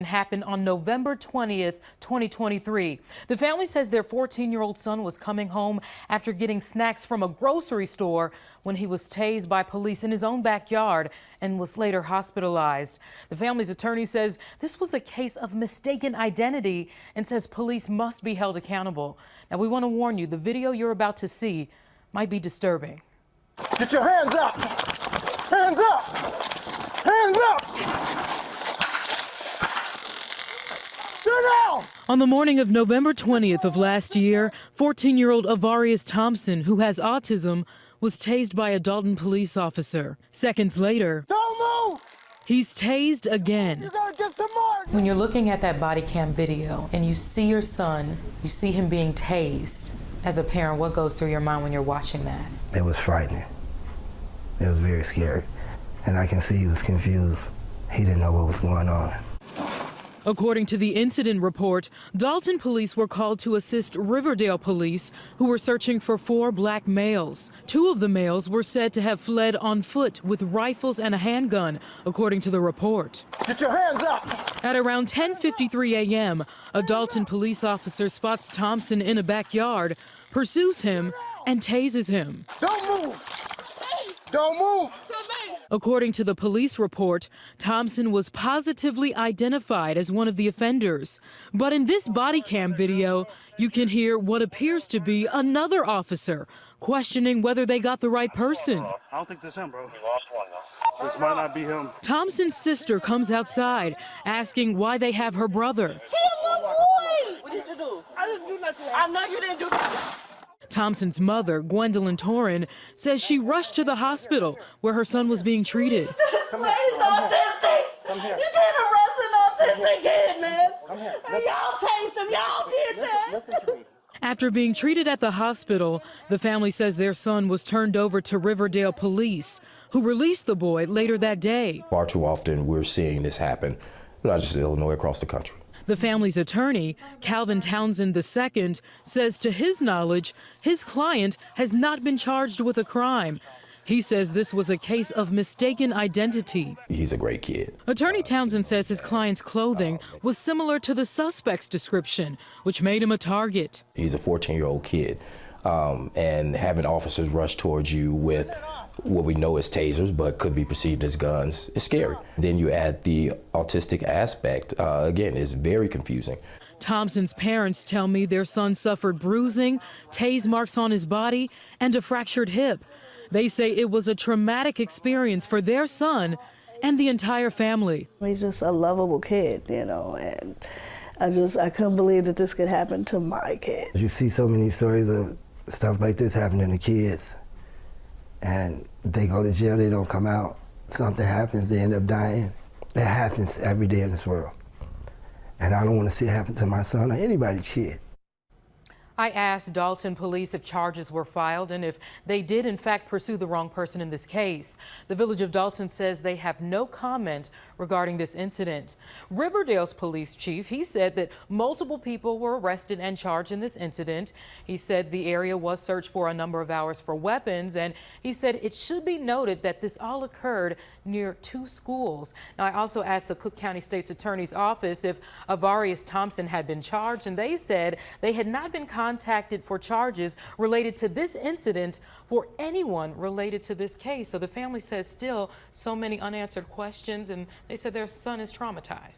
Happened on November 20th, 2023. The family says their 14-year-old son was coming home after getting snacks from a grocery store when he was tased by police in his own backyard and was later hospitalized. The family's attorney says this was a case of mistaken identity and says police must be held accountable. Now, we want to warn you, the video you're about to see might be disturbing. Get your hands up! Hands up! Hands up! On the morning of November 20th of last year, 14-year-old Avarius Thompson, who has autism, was tased by a Dalton police officer. Seconds later, don't move! He's tased again. You gotta get some more! When you're looking at that body cam video and you see your son, you see him being tased, as a parent, what goes through your mind when you're watching that? It was frightening. It was very scary. And I can see he was confused. He didn't know what was going on. According to the incident report, Dalton police were called to assist Riverdale police, who were searching for 4 black males. 2 of the males were said to have fled on foot with rifles and a handgun, according to the report. Get your hands up! At around 10:53 a.m., a Dalton police officer spots Thompson in a backyard, pursues him, and tases him. Don't move! Don't move! According to the police report, Thompson was positively identified as one of the offenders. But in this body cam video, you can hear what appears to be another officer questioning whether they got the right person. I don't think that's him, bro. We lost one, though. This might not be him. Thompson's sister comes outside, asking why they have her brother. He a little boy! What did you do? I didn't do nothing. I know you didn't do nothing. Thompson's mother, Gwendolyn Torin, says she rushed to the hospital where her son was being treated. He's autistic. Come here. You can't arrest an autistic kid, man. Come here. Y'all chased him. Y'all did that. Listen to me. After being treated at the hospital, the family says their son was turned over to Riverdale police, who released the boy later that day. Far too often we're seeing this happen, not just in Illinois, across the country. The family's attorney, Calvin Townsend II, says to his knowledge, his client has not been charged with a crime. He says this was a case of mistaken identity. He's a great kid. Attorney Townsend says his client's clothing was similar to the suspect's description, which made him a target. He's a 14-year-old kid, and having officers rush towards you with what we know as tasers, but could be perceived as guns, is scary. Then you add the autistic aspect, again, it's very confusing. Thompson's parents tell me their son suffered bruising, tase marks on his body, and a fractured hip. They say it was a traumatic experience for their son and the entire family. He's just a lovable kid, you know, and I couldn't believe that this could happen to my kid. You see so many stories of stuff like this happening to kids, and they go to jail, they don't come out. Something happens, they end up dying. It happens every day in this world. And I don't want to see it happen to my son or anybody's kid. I asked Dalton police if charges were filed and if they did in fact pursue the wrong person in this case. The Village of Dalton says they have no comment regarding this incident. Riverdale's police chief, he said that multiple people were arrested and charged in this incident. He said the area was searched for a number of hours for weapons, and he said it should be noted that this all occurred near 2 schools. Now, I also asked the Cook County State's Attorney's Office if Avarius Thompson had been charged, and they said they had not been contacted for charges related to this incident for anyone related to this case. So the family says still so many unanswered questions, and they said their son is traumatized.